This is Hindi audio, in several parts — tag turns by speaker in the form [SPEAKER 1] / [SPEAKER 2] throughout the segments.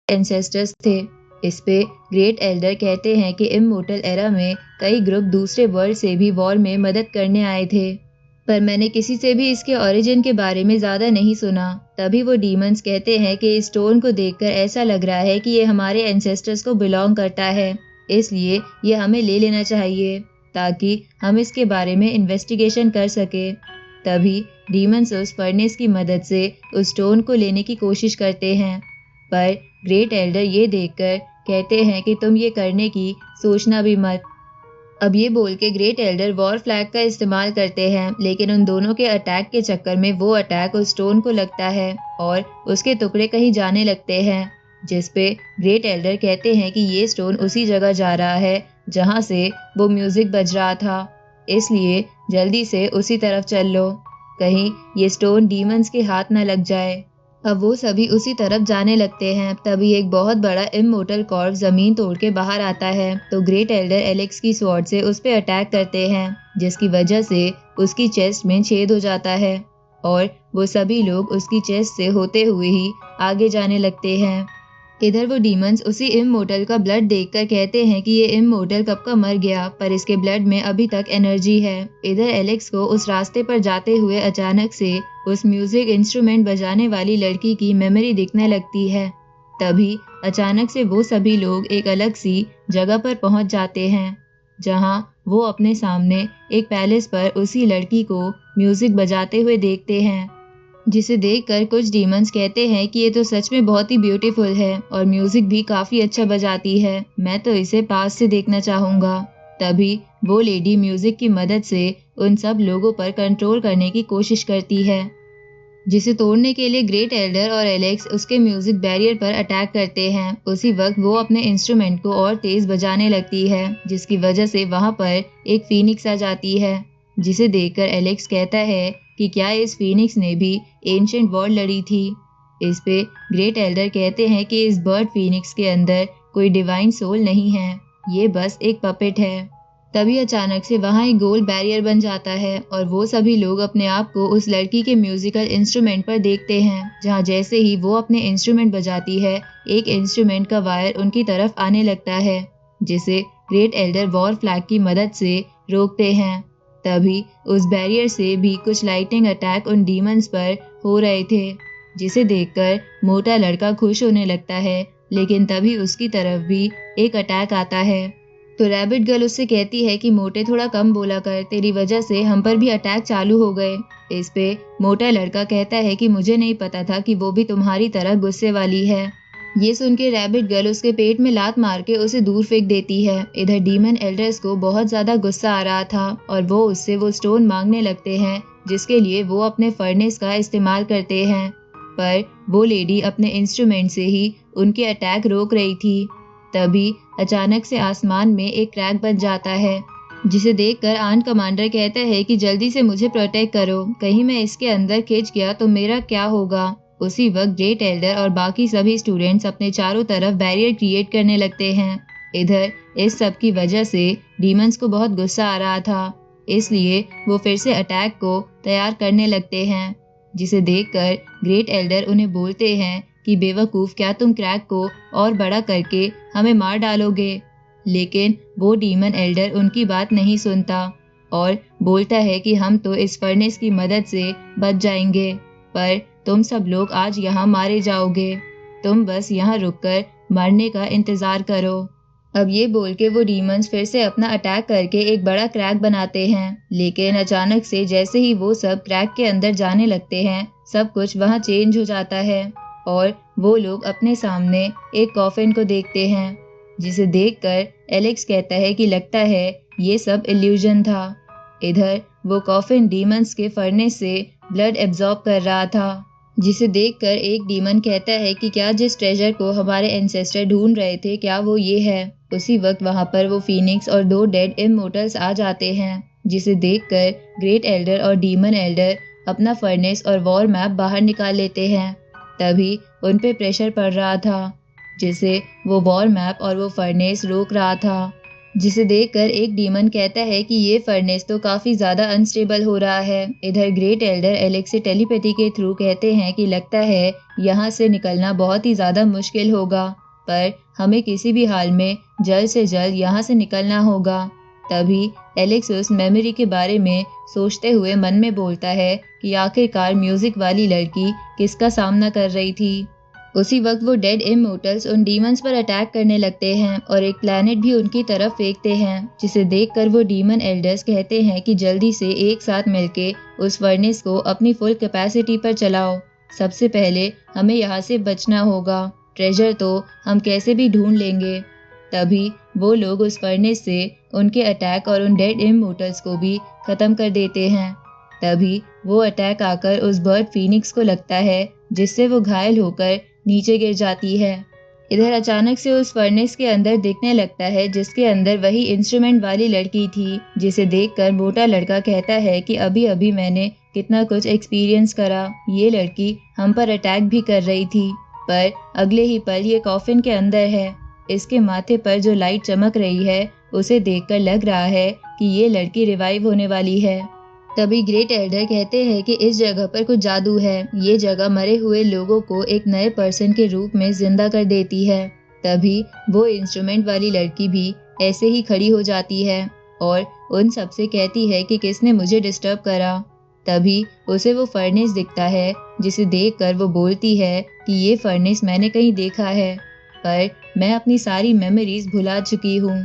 [SPEAKER 1] एंसेस्टर्स थे। इस पे ग्रेट एल्डर कहते हैं कि इमोर्टल एरा में कई ग्रुप दूसरे वर्ल्ड से भी वॉर में मदद करने आए थे, पर मैंने किसी से भी इसके ओरिजिन के बारे में ज्यादा नहीं सुना। तभी वो डीमंस कहते हैं कि इस स्टोन को देखकर ऐसा लग रहा है कि ये हमारे एंसेस्टर्स को बिलोंग करता है, इसलिए ये हमें ले लेना चाहिए ताकि हम इसके बारे में इन्वेस्टिगेशन कर सके। तभी डीमंस उस फर्नेस की मदद से उस स्टोन को लेने की कोशिश करते हैं, पर ग्रेट एल्डर ये देखकर कहते हैं कि तुम ये करने की सोचना भी मत। अब ये बोल के ग्रेट एल्डर वॉर फ्लैग का इस्तेमाल करते हैं, लेकिन उन दोनों के अटैक के चक्कर में वो अटैक उस स्टोन को लगता है और उसके टुकड़े कहीं जाने लगते हैं, जिस पे ग्रेट एल्डर कहते हैं कि ये स्टोन उसी जगह जा रहा है जहाँ से वो म्यूजिक बज रहा था, इसलिए जल्दी से उसी तरफ चल लो, कहीं ये स्टोन डीमंस के हाथ न लग जाए। अब वो सभी उसी तरफ जाने लगते हैं। तभी एक बहुत बड़ा इमोर्टल कॉर्व जमीन तोड़ के बाहर आता है, तो ग्रेट एल्डर एलेक्स की स्वॉर्ड से उस पे अटैक करते हैं, जिसकी वजह से उसकी चेस्ट में छेद हो जाता है और वो सभी लोग उसकी चेस्ट से होते हुए ही आगे जाने लगते हैं। इधर वो डीमंस उसी इमोर्टल का ब्लड देखकर कहते हैं कि ये इमोर्टल कब का मर गया, पर इसके ब्लड में अभी तक एनर्जी है। इधर एलेक्स को उस रास्ते पर जाते हुए अचानक से उस म्यूजिक इंस्ट्रूमेंट बजाने वाली लड़की की मेमोरी दिखने लगती है। तभी अचानक से वो सभी लोग एक अलग सी जगह पर पहुंच जाते हैं, जहां वो अपने सामने एक पैलेस पर उसी लड़की को म्यूजिक बजाते हुए देखते हैं, जिसे देखकर कुछ डीमंस कहते हैं कि ये तो सच में बहुत ही ब्यूटीफुल है और म्यूजिक भी काफी अच्छा बजाती है, मैं तो इसे पास से देखना चाहूंगा। तभी वो लेडी म्यूजिक की मदद से उन सब लोगों पर कंट्रोल करने की कोशिश करती है, जिसे तोड़ने के लिए ग्रेट एल्डर और एलेक्स उसके म्यूजिक बैरियर पर अटैक करते हैं। उसी वक्त वो अपने इंस्ट्रूमेंट को और तेज बजाने लगती है, जिसकी वजह से वहां पर एक फीनिक्स आ जाती है, जिसे देखकर एलेक्स कहता है कि क्या इस फीनिक्स ने भी एंशिएंट वॉर लड़ी थी। इस पे ग्रेट एल्डर कहते हैं कि इस बर्ड फीनिक्स के अंदर कोई डिवाइन सोल नहीं है, ये बस एक पपेट है। तभी अचानक से वहां एक गोल बैरियर बन जाता है और वो सभी लोग अपने आप को उस लड़की के म्यूजिकल इंस्ट्रूमेंट पर देखते हैं, जहां जैसे ही वो अपने इंस्ट्रूमेंट बजाती है, एक इंस्ट्रूमेंट का वायर उनकी तरफ आने लगता है, जिसे ग्रेट एल्डर वॉर फ्लैग की मदद से रोकते हैं। तभी उस बैरियर से भी कुछ लाइटिंग अटैक उन डीमंस पर हो रहे थे, जिसे देखकर मोटा लड़का खुश होने लगता है, लेकिन तभी उसकी तरफ भी एक अटैक आता है। तो रैबिट गर्ल उससे कहती है कि मोटे थोड़ा कम बोला कर, तेरी वजह से हम पर भी अटैक चालू हो गए। इस पे मोटा लड़का कहता है कि मुझे नहीं पता था कि वो भी तुम्हारी तरह गुस्से वाली है। ये सुन के रैबिट गर्ल उसके पेट में लात मार के उसे दूर फेंक देती है। इधर डीमन एल्डर्स को बहुत ज्यादा गुस्सा आ रहा था और वो उससे वो स्टोन मांगने लगते हैं, जिसके लिए वो अपने फर्नेस का इस्तेमाल करते हैं, पर वो लेडी अपने इंस्ट्रूमेंट से ही उनके अटैक रोक रही थी। तभी अचानक से आसमान में एक क्रैक बन जाता है, जिसे देखकर आर्ट कमांडर कहता है कि जल्दी से मुझे प्रोटेक्ट करो, कहीं मैं इसके अंदर खिंच गया तो मेरा क्या होगा। उसी वक्त ग्रेट एल्डर और बाकी सभी स्टूडेंट्स अपने चारों तरफ बैरियर क्रिएट करने लगते हैं। इधर इस सब की वजह से डीमंस को बहुत गुस्सा आ रहा था, इसलिए वो फिर से अटैक को तैयार करने लगते हैं, जिसे देखकर ग्रेट एल्डर उन्हें बोलते हैं कि बेवकूफ, क्या तुम क्रैक को और बड़ा करके हमें मार डालोगे। लेकिन वो डीमन एल्डर उनकी बात नहीं सुनता और बोलता है कि हम तो इस फर्नेस की मदद से बच जाएंगे, पर तुम सब लोग आज यहाँ मारे जाओगे, तुम बस यहाँ रुककर मरने का इंतजार करो। अब ये बोल के वो डीमंस फिर से अपना अटैक करके एक बड़ा क्रैक बनाते हैं, लेकिन अचानक से जैसे ही वो सब क्रैक के अंदर जाने लगते हैं, सब कुछ वहाँ चेंज हो जाता है और वो लोग अपने सामने एक कॉफिन को देखते हैं, जिसे देखकर एलेक्स कहता है कि लगता है ये सब इल्यूजन था। इधर वो कॉफिन डीमंस के फर्नेस से ब्लड एब्जॉर्ब कर रहा था, जिसे देखकर एक डीमन कहता है कि क्या जिस ट्रेजर को हमारे एंसेस्टर ढूंढ रहे थे, क्या वो ये है। उसी वक्त वहां पर वो फीनिक्स और 2 डेड इमोर्टल्स आ जाते हैं, जिसे देखकर ग्रेट एल्डर और डीमन एल्डर अपना फर्नेस और वॉर मैप बाहर निकाल लेते हैं। तभी उन पे प्रेशर पड़ रहा था, जिसे वो वॉर मैप और वो फर्नेस रोक रहा था, जिसे देखकर एक डीमन कहता है कि ये फर्नेस तो काफी ज्यादा अनस्टेबल हो रहा है। इधर ग्रेट एल्डर एलेक्स से टेलीपैथी के थ्रू कहते हैं कि लगता है यहाँ से निकलना बहुत ही ज्यादा मुश्किल होगा, पर हमें किसी भी हाल में जल्द से जल्द यहाँ से निकलना होगा। तभी एलेक्स उस मेमोरी के बारे में सोचते हुए मन में बोलता है कि आखिरकार म्यूजिक वाली लड़की किसका सामना कर रही थी। उसी वक्त वो डेड इमोर्टल्स उन डीमंस पर अटैक करने लगते हैं और एक प्लैनेट भी उनकी तरफ फेंकते हैं, जिसे देखकर वो डीमन एल्डर्स कहते हैं कि जल्दी से एक साथ मिलके उस फर्नेस को अपनी फुल कैपेसिटी पर चलाओ। सबसे पहले हमें यहाँ से बचना होगा, ट्रेजर तो हम कैसे भी ढूंढ लेंगे। तभी वो लोग उस फर्नेस से उनके अटैक और उन डेड इमोर्टल्स को भी खत्म कर देते हैं। तभी वो अटैक आकर उस बर्ड फीनिक्स को लगता है, जिससे वो घायल होकर नीचे गिर जाती है। इधर अचानक से उस फर्नेस के अंदर दिखने लगता है, जिसके अंदर वही इंस्ट्रूमेंट वाली लड़की थी, जिसे देखकर मोटा लड़का कहता है कि अभी अभी मैंने कितना कुछ एक्सपीरियंस करा। ये लड़की हम पर अटैक भी कर रही थी, पर अगले ही पल ये कॉफिन के अंदर है। इसके माथे पर जो लाइट चमक रही है, उसे देखकर लग रहा है कि ये लड़की रिवाइव होने वाली है। तभी ग्रेट एल्डर कहते हैं कि इस जगह पर कुछ जादू है, ये जगह मरे हुए लोगों को एक नए पर्सन के रूप में जिंदा कर देती है। तभी वो इंस्ट्रूमेंट वाली लड़की भी ऐसे ही खड़ी हो जाती है और उन सबसे कहती है कि किसने मुझे डिस्टर्ब करा। तभी उसे वो फर्नेस दिखता है, जिसे देखकर वो बोलती है कि ये फर्नेस मैंने कहीं देखा है, पर मैं अपनी सारी मेमोरीज भुला चुकी हूँ।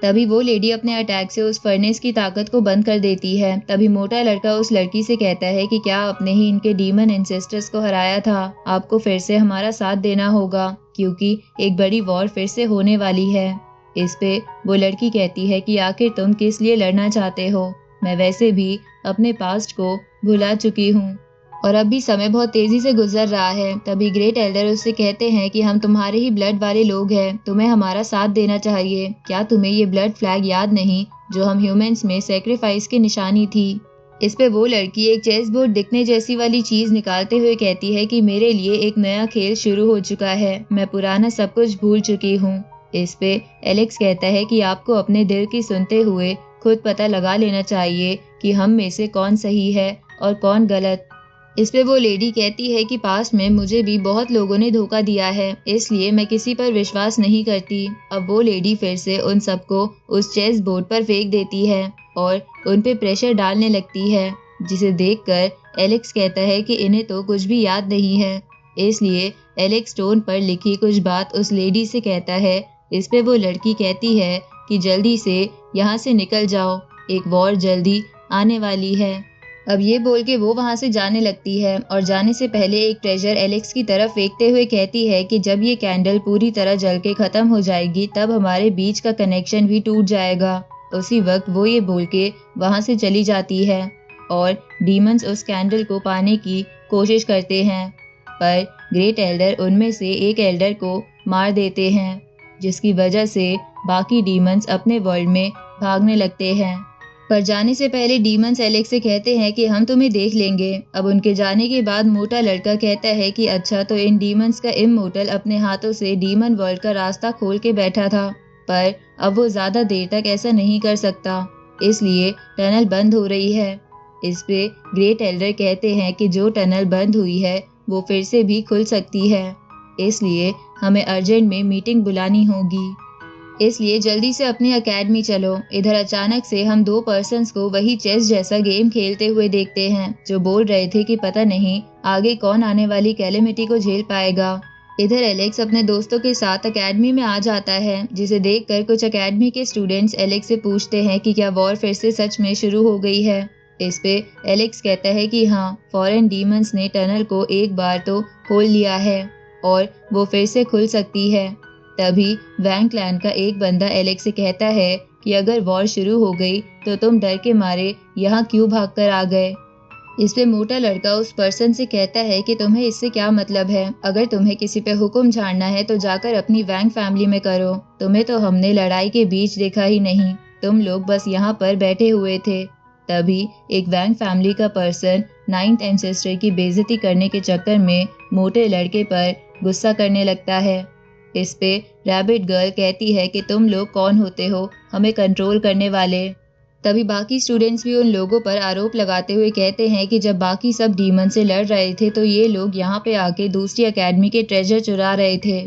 [SPEAKER 1] तभी वो लेडी अपने अटैक से उस फर्नेस की ताकत को बंद कर देती है। तभी मोटा लड़का उस लड़की से कहता है कि क्या आपने ही इनके डीमन एंसेस्टर्स को हराया था, आपको फिर से हमारा साथ देना होगा, क्योंकि एक बड़ी वॉर फिर से होने वाली है। इस पे वो लड़की कहती है कि आखिर तुम किस लिए लड़ना चाहते हो, मैं वैसे भी अपने पास्ट को भुला चुकी हूँ और अब भी समय बहुत तेजी से गुजर रहा है। तभी ग्रेट एल्डर उससे कहते हैं कि हम तुम्हारे ही ब्लड वाले लोग हैं, तुम्हें हमारा साथ देना चाहिए। क्या तुम्हें ये ब्लड फ्लैग याद नहीं जो हम ह्यूमंस में सेक्रीफाइस की निशानी थी। इस पे वो लड़की एक चेस बोर्ड दिखने जैसी वाली चीज निकालते हुए कहती है कि मेरे लिए एक नया खेल शुरू हो चुका है, मैं पुराना सब कुछ भूल चुकी हूँ। इस पे एलेक्स कहता है कि आपको अपने दिल की सुनते हुए खुद पता लगा लेना चाहिए कि हम में से कौन सही है और कौन गलत। इस पे वो लेडी कहती है कि पास्ट में मुझे भी बहुत लोगों ने धोखा दिया है, इसलिए मैं किसी पर विश्वास नहीं करती। अब वो लेडी फिर से उन सबको उस चेस बोर्ड पर फेंक देती है और उन पे प्रेशर डालने लगती है, जिसे देखकर एलेक्स कहता है कि इन्हें तो कुछ भी याद नहीं है। इसलिए एलेक्स स्टोन पर लिखी कुछ बात उस लेडी से कहता है। इस पे वो लड़की कहती है कि जल्दी से यहाँ से निकल जाओ, एक वॉर जल्दी आने वाली है। अब ये बोल के वो वहां से जाने लगती है और जाने से पहले एक ट्रेजर एलेक्स की तरफ फेंकते हुए कहती है कि जब ये कैंडल पूरी तरह जल के खत्म हो जाएगी तब हमारे बीच का कनेक्शन भी टूट जाएगा। उसी वक्त वो ये बोल के वहां से चली जाती है और डीमंस उस कैंडल को पाने की कोशिश करते हैं, पर ग्रेट एल्डर उनमें से एक एल्डर को मार देते हैं, जिसकी वजह से बाकी डीमंस अपने वर्ल्ड में भागने लगते हैं। पर जाने से पहले डीमंस एलेक्स से कहते हैं कि हम तुम्हें देख लेंगे। अब उनके जाने के बाद मोटा लड़का कहता है कि अच्छा, तो इन डीमंस का इमोर्टल अपने हाथों से डीमन वर्ल्ड का रास्ता खोल के बैठा था, पर अब वो ज्यादा देर तक ऐसा नहीं कर सकता, इसलिए टनल बंद हो रही है। इस पे ग्रेट एल्डर कहते हैं कि जो टनल बंद हुई है वो फिर से भी खुल सकती है, इसलिए हमें अर्जेंट में मीटिंग बुलानी होगी, इसलिए जल्दी से अपनी एकेडमी चलो। इधर अचानक से हम दो पर्सन्स को वही चेस जैसा गेम खेलते हुए देखते हैं, जो बोल रहे थे कि पता नहीं आगे कौन आने वाली कैलेमिटी को झेल पाएगा। इधर एलेक्स अपने दोस्तों के साथ एकेडमी में आ जाता है, जिसे देखकर कुछ एकेडमी के स्टूडेंट्स एलेक्स से पूछते हैं कि क्या वॉर फिर से सच में शुरू हो गई है। इस पे एलेक्स कहता है कि हाँ, फॉरेन डीमंस ने टनल को एक बार तो खोल लिया है और वो फिर से खुल सकती है। तभी वैंग क्लैन का एक बंदा एलेक्स से कहता है कि अगर वॉर शुरू हो गई तो तुम डर के मारे यहाँ क्यों भागकर आ गए। इस पे मोटा लड़का उस पर्सन से कहता है कि तुम्हें इससे क्या मतलब है, अगर तुम्हें किसी पे हुक्म झाड़ना है तो जाकर अपनी वैंग फैमिली में करो, तुम्हें तो हमने लड़ाई के बीच देखा ही नहीं, तुम लोग बस यहाँ पर बैठे हुए थे। तभी एक वैंग फैमिली का पर्सन 9th एंसेस्टर की बेइज्जती करने के चक्कर में मोटे लड़के पर गुस्सा करने लगता है इस पे रैबिट गर्ल कहती है कि तुम लोग कौन होते हो हमें कंट्रोल करने वाले। तभी बाकी स्टूडेंट्स भी उन लोगों पर आरोप लगाते हुए कहते हैं कि जब बाकी सब डीमन से लड़ रहे थे तो ये लोग यहाँ पे आके दूसरी एकेडमी के ट्रेजर चुरा रहे थे।